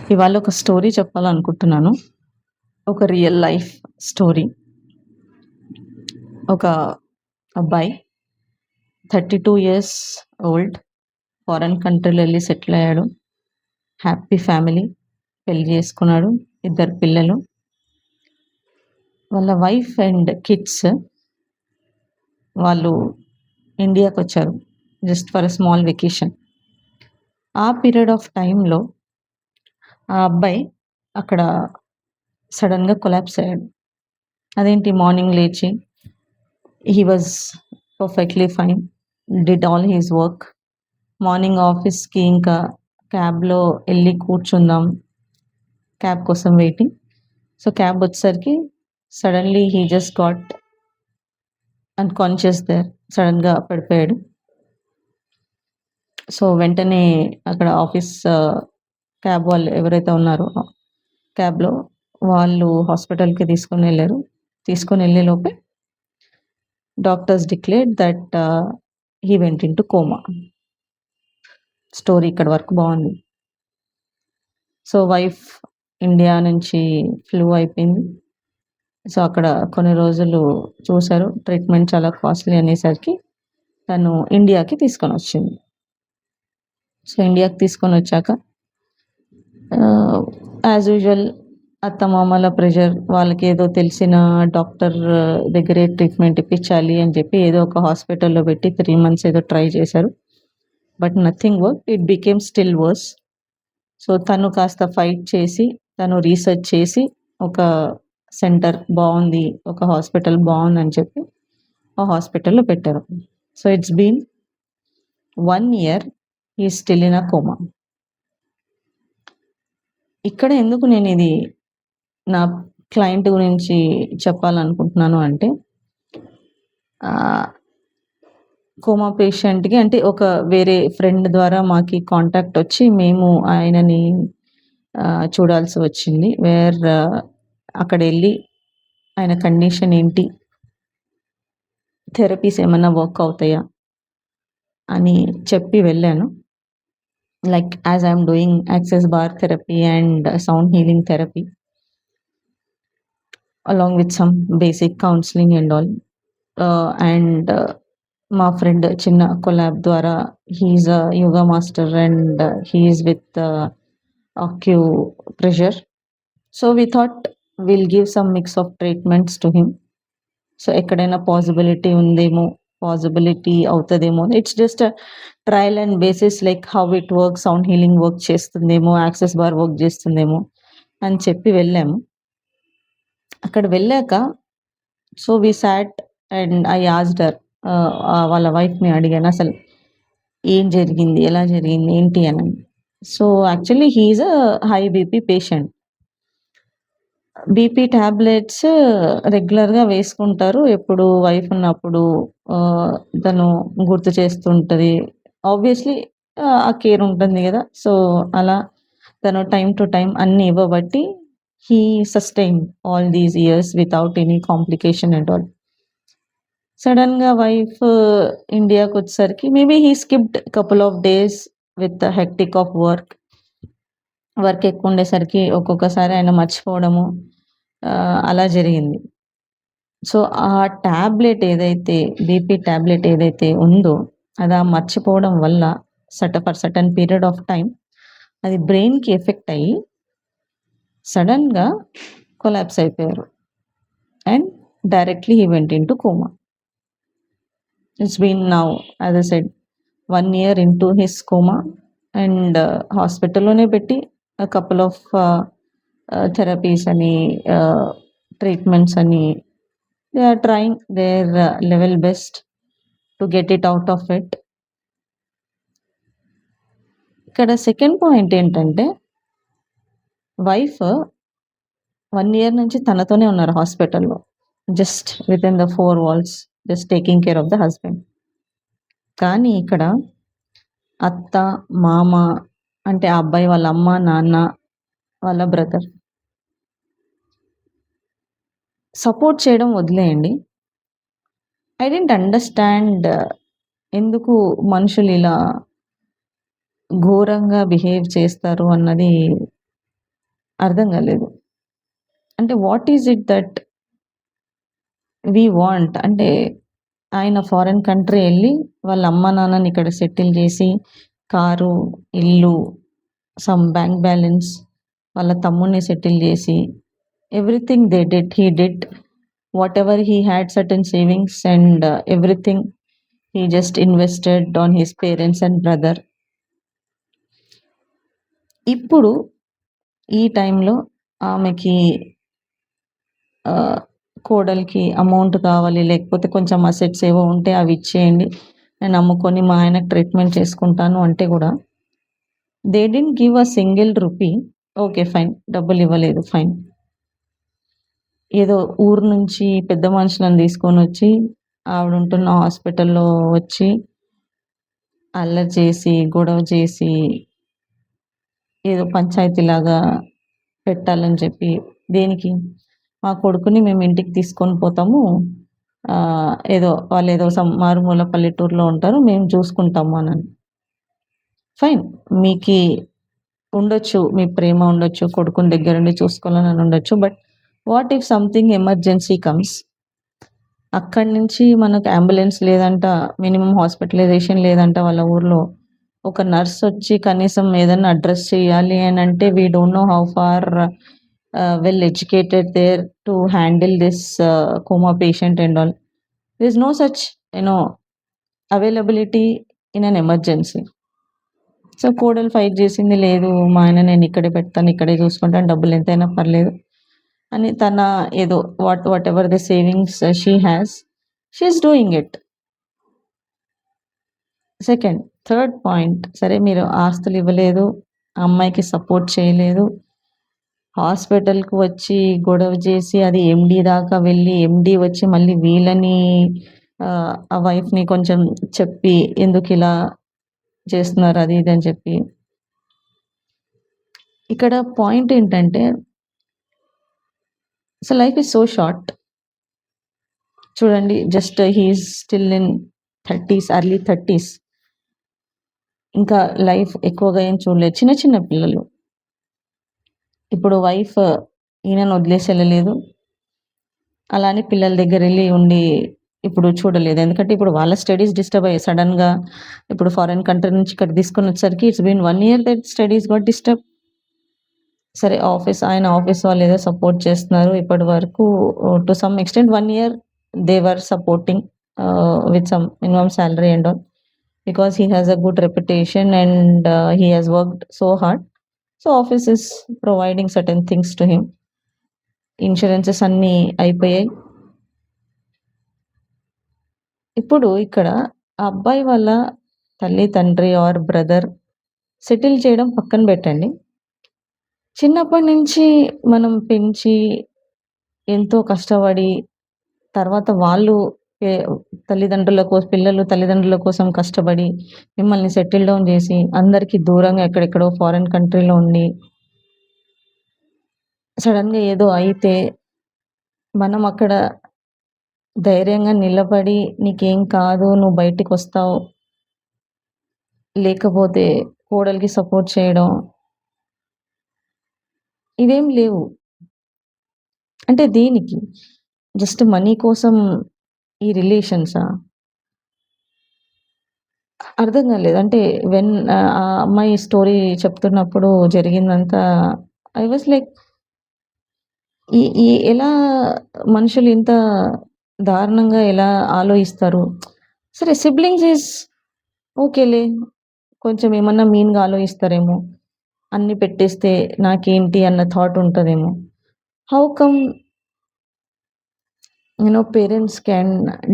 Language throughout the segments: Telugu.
ఇవాళ ఒక స్టోరీ చెప్పాలనుకుంటున్నాను. ఒక రియల్ లైఫ్ స్టోరీ. ఒక అబ్బాయి 32 ఇయర్స్ ఓల్డ్. ఫారెన్ కంట్రీలో ఎళ్లి సెటిల్ అయ్యాడు. Happy family. పెళ్లి చేసుకున్నాడు. 2 పిల్లలు. వాళ్ళ వైఫ్ అండ్ కిడ్స్ వాళ్ళు ఇండియాకొచ్చారు. Just for a small vacation. ఆ పీరియడ్ ఆఫ్ టైమ్‌లో ఆ అబ్బాయి అక్కడ సడెన్‌గా కొలాప్స్ అయ్యాడు. అదేంటి మార్నింగ్ లేచి he was perfectly fine. Did all his work. Morning ఆఫీస్‌కి ఇంకా క్యాబ్‌లో ఎళ్లి కూర్చుందాం. క్యాబ్ కోసం వెయిటింగ్. సో, క్యాబ్ వచ్చేసరికి suddenly he just got unconscious there. సడెన్‌గా పడిపోయాడు. సో, వెంటనే అక్కడ ఆఫీస్ క్యాబ్ వాళ్ళు ఎవరైతే ఉన్నారో క్యాబ్‌లో వాళ్ళు హాస్పిటల్‌కి తీసుకొనెళ్లారు. తీసుకొనెళ్ళే లోపే doctors declared that he went into coma. Story ఇక్కడి వరకు బావుంది. సో, వైఫ్ ఇండియా నుంచి ఫ్లూ అయిపోయింది. సో, అక్కడ కొన్ని రోజులు చూసారు. ట్రీట్మెంట్ చాలా కాస్ట్‌లీ అనేసరికి తను ఇండియాకి తీసుకొనొచ్చింది. సో, ఇండియాకి తీసుకొనొచ్చాక యాజ్ యూజువల్ అత్తమామల ప్రెషర్. వాళ్ళకేదో తెలిసిన డాక్టర్ దగ్గరే ట్రీట్మెంట్ ఇప్పించాలి అని చెప్పి ఏదో ఒక హాస్పిటల్‌లో పెట్టి 3 మంత్స్ ఏదో ట్రై చేశారు. But nothing worked. It became still worse. So, తను కాస్త ఫైట్ చేసి, తను రీసెర్చ్ చేసి ఒక సెంటర్ బావుంది. ఒక హాస్పిటల్ బావుందని చెప్పి ఆ హాస్పిటల్‌లో పెట్టారు. So, it's been 1 year. He is still in a coma. ఇక్కడ ఎందుకు నేనిది నా క్లయింట్ గురించి చెప్పాలనుకుంటున్నాను అంటే కోమా పేషెంట్‌కి అంటే ఒక వేరే ఫ్రెండ్ ద్వారా మాకి కాంటాక్ట్ వచ్చి మేము ఆయనని చూడాల్సి వచ్చింది. అక్కడెళ్ళి ఆయన కండిషన్ ఏంటి? థెరపీస్ ఏమన్నా వర్క్ అవుతాయా? అని చెప్పి వెళ్ళాను. Like as I am doing access bar therapy and sound healing therapy along with some basic counselling and all. And మా ఫ్రెండ్ చిన్న కొలాబ్ ద్వారా he is a yoga master and he is with acupressure. So, we thought we'll give some mix of treatments to him. So, ఎక్కడైనా పాసిబిలిటీ ఉందేమో, పాసిబిలిటీ అవుతదేమో. It's just a trial and basis like how it works. Sound healing work చేస్తుందేమో, యాక్సెస్ బార్ వర్క్ చేస్తుందేమో అని చెప్పి వెళ్ళాము. అక్కడ వెళ్ళాక so, we sat and I asked her. వాళ్ళ వైఫ్‌ని అడిగాను అసలు ఏం జరిగింది? ఎలా జరిగింది? ఏంటి అని. So, actually he is a high BP patient. BP tablets రెగ్యులర్‌గా వేసుకుంటారు. ఎప్పుడు వైఫ్ ఉన్నప్పుడు తను గుర్తు చేస్తుంటది. ఆబ్వియస్‌లీ ఆ కేర్ ఉంటుంది గదా! సో, అలా తను టైమ్ టు టైమ్ అన్నీ ఇవ్వబట్టి he sustained all these years without any complication at all. సడెన్‌గా వైఫ్ ఇండియాకొచ్చేసరికి maybe he skipped couple of days with hectic of work. Work ఎక్కువుండేసరికి ఒక్కొక్కసారి ఆయన మర్చిపోవడము అలా జరిగింది. సో, ఆ టాబ్లెట్ ఏదైతే బీపీ టాబ్లెట్ ఏదైతే ఉందో అది మర్చిపోవడం వల్ల for certain period of time అది బ్రెయిన్‌కి ఎఫెక్ట్ అయ్యి సడెన్‌గా కొలాప్స్ అయిపోయారు. And directly he went into coma. It's been now as I said 1 year into his coma and హాస్పిటల్‌లోనే పెట్టి కపుల్ ఆఫ్ థెరపీస్ అని ట్రీట్మెంట్స్ అని they are trying their level best to get it out of it. ఇక్కడ సెకండ్ పాయింట్ ఏంటంటే వైఫ్ 1 ఇయర్ నుంచి తనతోనే ఉన్నారు హాస్పిటల్‌లో. Just within the 4 walls just taking care of the husband. కానీ ఇక్కడ అత్త, మామ అంటే ఆ అబ్బాయి వాళ్ళ అమ్మ, నాన్న, వాళ్ళ బ్రదర్ సపోర్ట్ చేయడం వదిలేయండి. ఐ డిడ్ంట్ అండర్‌స్టాండ్ ఎందుకు మనుషులు ఇలా ఘోరంగా బిహేవ్ చేస్తారు అన్నది అర్థం కాలేదు. అంటే what is it that we want? అంటే ఆయన ఫారిన్ కంట్రీ ఎళ్లి వాళ్ళ అమ్మ, నాన్నని ఇక్కడ సెటిల్ చేసి, కారు, ఇల్లు, సమ్ బ్యాంక్ బ్యాలెన్స్, వాళ్ళ తమ్ముడిని సెటిల్ చేసి, everything they did. He did whatever he had certain savings and everything he just invested on his parents and brother. ఇప్పుడు ఈ టైంలో ఆమెకి కోడలికి అమౌంట్ కావాలి, లేకపోతే కొంచెం అసెట్స్ ఏవో ఉంటే అవి ఇచ్చేయండి, నేను అమ్ముకొని మా ఆయనకు ట్రీట్మెంట్ చేసుకుంటాను అంటే కూడా they didn't give a single rupee. Okay, fine, డబ్బులు ఇవ్వలేదు, ఫైన్. ఏదో ఊరు నుంచి పెద్ద మనుషులను తీసుకొని వచ్చి ఆవిడ ఉంటున్న హాస్పిటల్లో వచ్చి అల్లరి చేసి, గొడవ చేసి, ఏదో పంచాయతీలాగా పెట్టాలని చెప్పి, దేనికి? మా కొడుకుని మేము ఇంటికి తీసుకొని పోతాము, ఏదో వాళ్ళు ఏదో మారుమూల పల్లెటూరులో ఉంటారు, మేము చూసుకుంటాము అని. ఫైన్, మీకి ఉండొచ్చు, మీ ప్రేమ ఉండొచ్చు, కొడుకుని దగ్గరుండి చూసుకోవాలని ఉండొచ్చు. But what if something emergency comes? అక్కడి నుంచి మనకు అంబులెన్స్ లేదంట, మినిమం హాస్పిటలైజేషన్ లేదంట వాళ్ళ ఊర్లో. ఒక నర్స్ వచ్చి కనీసం ఏదన్నా అడ్రస్ చేయాలి అని అంటే we don't know how far well educated they're to handle this coma patient and all. There is no such availability in an emergency. So కోడలు ఫైట్ చేసింది, లేదు మా ఆయన నేను ఇక్కడే పెడతాను, ఇక్కడే చూసుకుంటాను, డబ్బులు ఎంతైనా పర్లేదు అని తన ఏదో what ever the savings she has, she is doing it. Second, third point, సరే మీరు ఆస్తులు ఇవ్వలేదు, అమ్మాయికి సపోర్ట్ చేయలేదు, హాస్పిటల్కి వచ్చి గొడవ చేసి అది ఎండి దాకా వెళ్ళి ఎండి వచ్చి మళ్ళీ వీళ్ళని ఆ వైఫ్ని కొంచెం చెప్పి ఎందుకు ఇలా చేస్తున్నారు అది ఇది అని చెప్పి. ఇక్కడ పాయింట్ ఏంటంటే so life is so short. చూడండి, just he's still in 30s, early 30s. ఇంకా లైఫ్ ఎక్కువగా ఏం చూడలేదు. చిన్న చిన్న పిల్లలు. ఇప్పుడు వైఫ్ ఈయనను వదిలేసి వెళ్ళలేదు, అలానే పిల్లల దగ్గర వెళ్ళి ఉండి ఇప్పుడు చూడలేదు. ఎందుకంటే ఇప్పుడు వాళ్ళ స్టడీస్ డిస్టర్బ్ అయ్యాయి సడన్గా. ఇప్పుడు ఫారెన్ కంట్రీ నుంచి ఇక్కడ తీసుకొని వచ్చేసరికి it's been 1 year that studies got disturb. సరే ఆయన ఆఫీస్ వాళ్ళు ఏదో సపోర్ట్ చేస్తున్నారు ఇప్పటి వరకు, to some extent 1 year they were supporting with some minimum salary and all, because he has a good reputation and he has worked so hard. So office is providing certain things to him. Insurances అన్నీ అయిపోయాయి. ఇప్పుడు ఇక్కడ ఆ అబ్బాయి వాళ్ళ తల్లి, తండ్రి ఆర్ బ్రదర్ సెటిల్ చేయడం పక్కన పెట్టండి. చిన్నప్పటి నుంచి మనం పెంచి ఎంతో కష్టపడి తర్వాత వాళ్ళు పిల్లలు తల్లిదండ్రుల కోసం కష్టపడి మిమ్మల్ని సెటిల్ డౌన్ చేసి అందరికీ దూరంగా ఎక్కడెక్కడో ఫారిన్ కంట్రీలో ఉండి సడన్గా ఏదో అయితే మనం అక్కడ ధైర్యంగా నిలబడి నీకేం కాదు, నువ్వు బయటికి వస్తావు, లేకపోతే కోడలికి సపోర్ట్ చేయడం, ఇవేం లేవు. అంటే దేనికి? జస్ట్ మనీ కోసం ఈ రిలేషన్సా? అర్థం కాలేదు. అంటే ఆ అమ్మాయి స్టోరీ చెప్తున్నప్పుడు జరిగిందంతా ఐ వాస్ లైక్, ఈ ఈ ఎలా మనుషులు ఇంత దారుణంగా ఎలా ఆలోచిస్తారు? సరే సిబ్లింగ్స్ ఈజ్ ఓకేలే, కొంచెం ఏమన్నా మీన్‌గా ఆలోచిస్తారేమో, అన్నీ పెట్టేస్తే నాకేంటి అన్న థాట్ ఉంటదేమో. How come parents can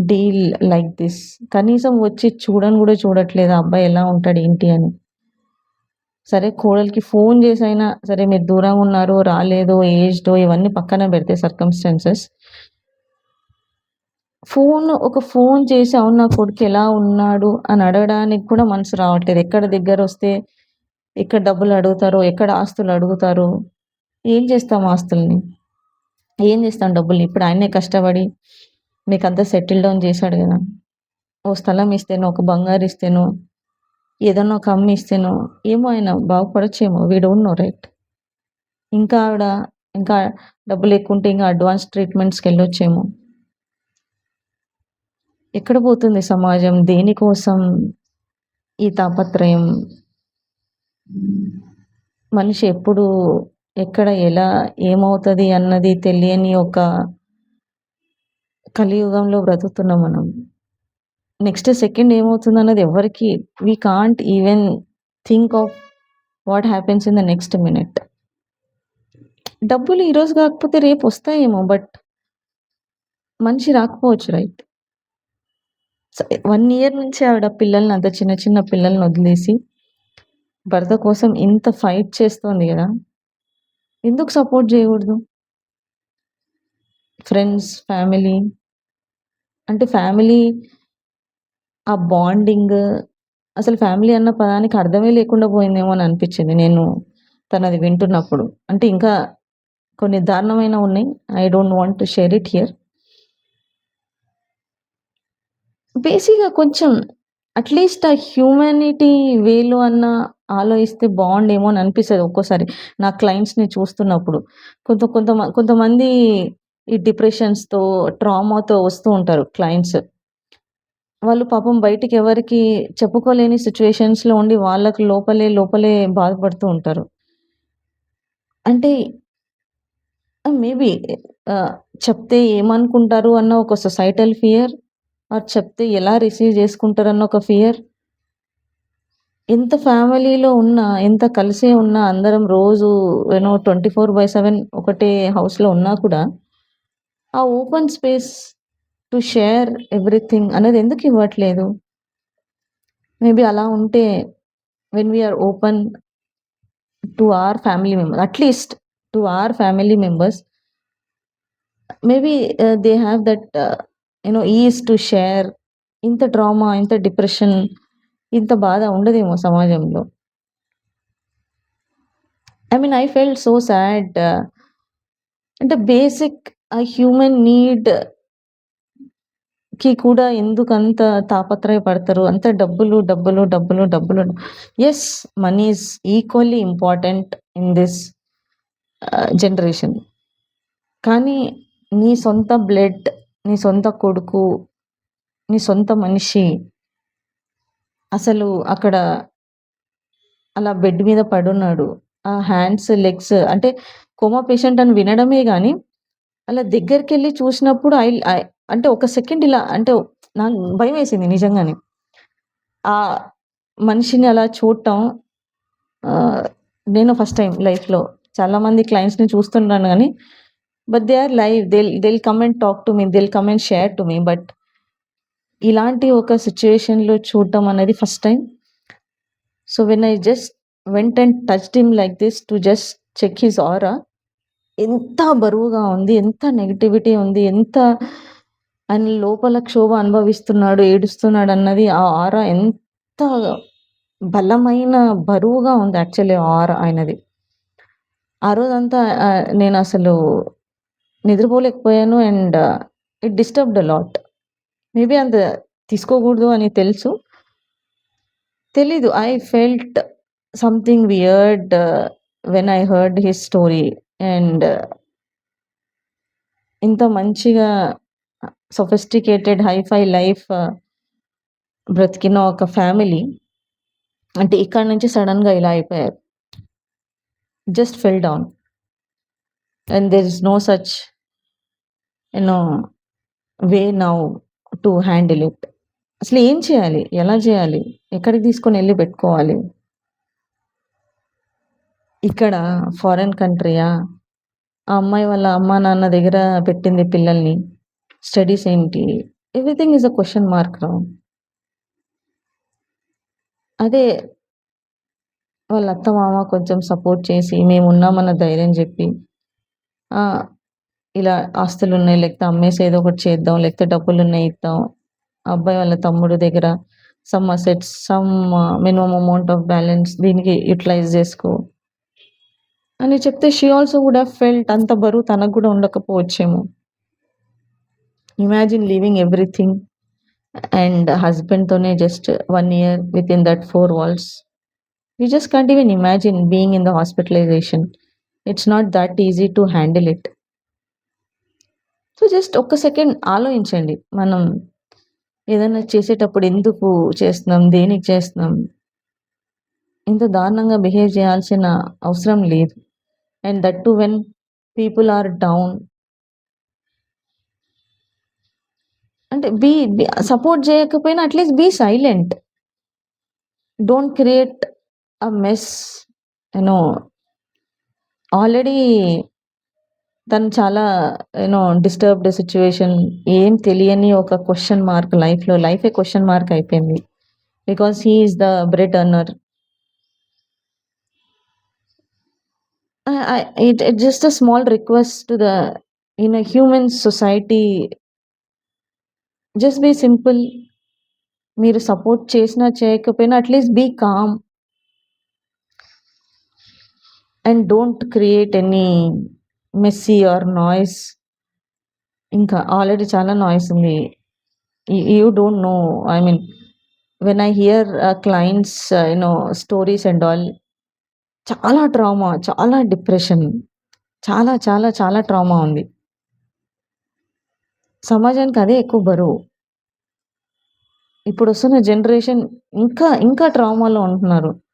deal like this? కనీసం వచ్చి చూడను కూడా చూడట్లేదు ఆ అబ్బాయి ఎలా ఉంటాడు ఏంటి అని. సరే కోడలికి ఫోన్ చేసైనా సరే మీరు దూరంగా ఉన్నారు, రాలేదు, ఏజ్‌డో ఇవన్నీ పక్కన పెడితే సర్కమ్‌స్టాన్సెస్. ఒక ఫోన్ చేసి అవును నా కొడుకు ఎలా ఉన్నాడు అని అడగడానికి కూడా మనసు రావట్లేదు. ఎక్కడ దగ్గరొస్తే ఎక్కడ డబ్బులు అడుగుతారో, ఎక్కడ ఆస్తులు అడుగుతారో, ఏం చేస్తాం ఆస్తుల్ని? ఏం చేస్తాం డబ్బుల్ని? ఇప్పుడు ఆయనే కష్టపడి మీకంతా సెటిల్ డౌన్ చేశాడు గదా! ఓ స్థలం ఇస్తేనో, ఒక బంగారు ఇస్తేనో, ఏదన్నా ఒక అమ్మ ఇస్తేనో ఏమో ఆయన బాగుపడొచ్చేమో, వి డోంట్ నో రైట్? ఇంకా ఆవిడ ఇంకా డబ్బులెక్కువుంటే ఇంగా అడ్వాన్స్ ట్రీట్‌మెంట్స్‌కెళ్ళొచ్చేమో. ఎక్కడ పోతుంది సమాజం? దేనికోసం ఈ తాపత్రయం? మనిషి ఎప్పుడు, ఎక్కడ, ఎలా, ఏమవుతది అన్నది తెలియని ఒక కలియుగంలో బ్రతుకుతున్నాం మనం. నెక్స్ట్ సెకండ్ ఏమవుతుందన్నది ఎవ్వరికీ we can't even think of what happens in the next minute. డబ్బులు ఈరోజు కాకపోతే రేపొస్తాయేమో. బట్ మనిషి రాకపోవచ్చు, రైట్? 1 ఇయర్ నుంచి ఆవిడ పిల్లల్ని, అంత చిన్న చిన్న పిల్లల్ని వదిలేసి భర్త కోసం ఇంత ఫైట్ చేస్తోంది గదా! ఎందుకు సపోర్ట్ జేయగూడదు? ఫ్రెండ్స్, ఫ్యామిలీ అంటే ఫ్యామిలీ ఆ బాండింగ్, అసలు ఫ్యామిలీ అన్న పదానికి అర్థమే లేకుండా పోయిందేమో అని అనిపిచ్చింది నేను తనది వింటున్నప్పుడు. అంటే ఇంకా కొన్ని దారుణమైనవున్నాయి. I don't want to share it here. బేసిక్‌గా కొంచెం అట్‌లీస్ట్ ఆ హ్యూమానిటీ వేలో అన్నా ఆలోచిస్తే బావుండేమో అని అనిపిస్తది ఒక్కోసారి. నా క్లయింట్స్‌ని చూస్తున్నప్పుడు. కొంతమంది ఈ డిప్రెషన్స్‌తో, ట్రామాతో వస్తూ ఉంటారు క్లయింట్స్. వాళ్ళు పాపం బయటికెవరికీ చెప్పుకోలేని సిట్యుయేషన్స్‌లో ఉండి వాళ్ళకి లోపలే బాధపడుతూ ఉంటారు. అంటే మేబీ ఆహ్, చెప్తే ఏమనుకుంటారు అన్న ఒక సొసైటల్ ఫియర్, ఆర్ చెప్తే ఎలా రిసీవ్ చేసుకుంటారన్న ఒక ఫియర్. ఎంత ఫ్యామిలీలో ఉన్నా, ఎంత కలిసే ఉన్నా, అందరం రోజు 24/7 ఒకటే హౌస్‌లో ఉన్నా కూడా, ఆ open space to share everything అనేది ఎందుకు ఇవ్వట్లేదు? మేబీ అలా ఉంటే when we are open to our family members, at least to our family members, maybe they have that is to share. ఇంత ట్రామా, ఇంత డిప్రెషన్, ఇంత బాధ ఉండదేమో సమాజంలో. I mean I felt so sad. అంటే బేసిక్ ఆ హ్యూమన్ నీడ్‌కి కూడా ఎందుకంత తాపత్రయపడతారు? అంత డబ్బులు. Yes, money is equally important in this generation. కానీ నీ సొంత బ్లడ్, నీ సొంత కొడుకు, నీ సొంత మనిషి అసలు అక్కడ అలా బెడ్ మీద పడున్నాడు. ఆ హ్యాండ్స్, లెగ్స్ అంటే కోమా పేషెంట్ అని వినడమే గానీ, అలా దగ్గరికెళ్లి చూసినప్పుడు అంటే ఒక సెకండ్ ఇలా అంటే నాకు భయమేసింది నిజంగానే. ఆ మనిషిని అలా చూడటం ఆహ్, నేను ఫస్ట్ టైమ్ లైఫ్‌లో. చాలా మంది క్లయింట్స్‌ని చూస్తున్నాను గానీ, but they are live. They'll come and talk to me. They'll come and share to me. But ఇలాంటి ఒక సిట్యుయేషన్‌లో చూడటం అనేది first time. So, when I just went and touched him like this to just check his aura, ఎంత బరువుగా ఉంది, ఎంత నెగటివిటీ ఉంది, ఎంత ఆయన లోపల క్షోభ అనుభవిస్తున్నాడు, ఏడుస్తున్నాడన్నది ఆ ఆరా ఎంత బలమైన, బరువుగా ఉంది యాక్చువల్లీ ఆరా ఆయనది. ఆ రోజంతా నేనసలు నిద్రపోలేకపోయాను. And it disturbed a lot. Maybe అంత తీసుకోకూడదు అని తెలుసు. తెలీదు. I felt something weird when I heard his story. And ఇంత మంచిగా సొఫిస్టికేటెడ్ హైఫై లైఫ్ బ్రతికిన ఒక ఫ్యామిలీ అంటే ఇక్కడి నుంచి సడెన్‌గా ఇలా అయిపోయారు. Just fell down. And there is no such you know way now to handle it. అసలు ఏం చేయాలి? ఎలా చేయాలి? ఎక్కడికి తీసుకొనెళ్లి పెట్టుకోవాలి? ఇక్కడ ఫారిన్ కంట్రీయా? ఆ అమ్మాయి వాళ్ళ అమ్మా, నాన్న దగ్గర పెట్టింది పిల్లల్ని. స్టడీస్ ఏంటి? Everything is a question mark now. అదే వాళ్ళ అత్త, మామ కొంచెం సపోర్ట్ చేసి మేమున్నామన్న ధైర్యం జెప్పి, ఆ! ఇలా ఆస్తులున్నాయి, లేకపోతే అమ్మేసి ఏదో ఒకటి చేద్దాం, లేకపోతే డబ్బులున్నాయి ఇద్దాం. ఆ అబ్బాయి వాళ్ళ తమ్ముడు దగ్గర some assets, minimum amount of balance దీనికి యుటిలైజ్ జేసుకో అని చెప్తే she also would have felt అంత బరువు తనకు గూడా ఉండకపోవచ్చేమో. ఇమాజిన్ లీవింగ్ ఎవ్రీథింగ్ అండ్ హస్బెండ్‌తోనే just 1 year within that 4 walls. We just can't even imagine being in the hospitalization. It's not that easy to handle it. So, just ఒక్క సెకండ్ ఆలోచించండి. మనం ఏదైనా చేసేటప్పుడు ఎందుకు చేస్తున్నాం? దేనికి చేస్తున్నాం? ఇంత దారుణంగా బిహేవ్ చేయాల్సిన అవసరం లేదు. And that too when people are down. అంటే సపోర్ట్ చేయకపోయినా at least be silent. Don't create a mess. You know already తను చాలా డిస్టర్బ్డ్ సిట్యుయేషన్. ఏం తెలియని ఒక క్వెషన్ మార్క్ లైఫ్‌లో. లైఫే క్వెషన్ మార్క్ అయిపోయింది. Because he is the bread earner. It just a small request to the in a human society. Just be simple. మీరు సపోర్ట్ చేసినా చేయకపోయినా at least be calm and don't create any messy or noise. ఇంకా ఆల్రెడీ చాలా నాయిస్ ఉంది. You don't know. I mean when I hear clients stories and all, చాలా ట్రామా, చాలా డిప్రెషన్, చాలా చాలా చాలా ట్రామా ఉంది. సమాజానికి అదే ఎక్కువ బరువు. ఇప్పుడొస్తున్న జనరేషన్ ఇంకా, ఇంకా ట్రామాలో ఉంటున్నారు.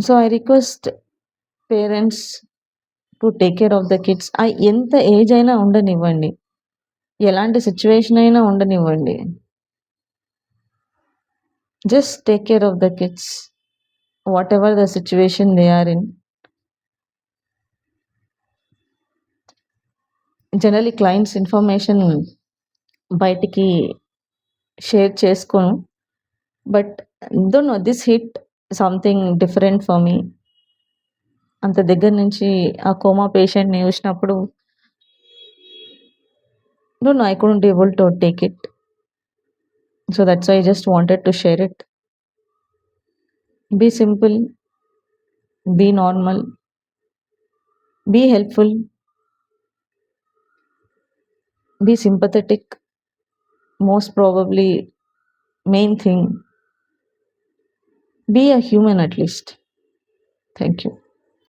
So, I request parents to take care of the kids. ఎంత ఏజ్ అయినా ఉండనివ్వండి. ఎలాంటి సిట్యుయేషన్ అయినా ఉండనివ్వండి. Just take care of the kids. Whatever the situation they are in. Generally clients information బయటికి షేర్ చేసుకోను. But don't know, this hit something different for me. అంత దగ్గర నుంచి ఆ కోమా పేషెంట్‌ని చూసినప్పుడు don't know, I couldn't able to take it. So, that's why I just wanted to share it. Be simple, be normal, be helpful, be sympathetic. Most probably main thing, be a human at least. Thank you.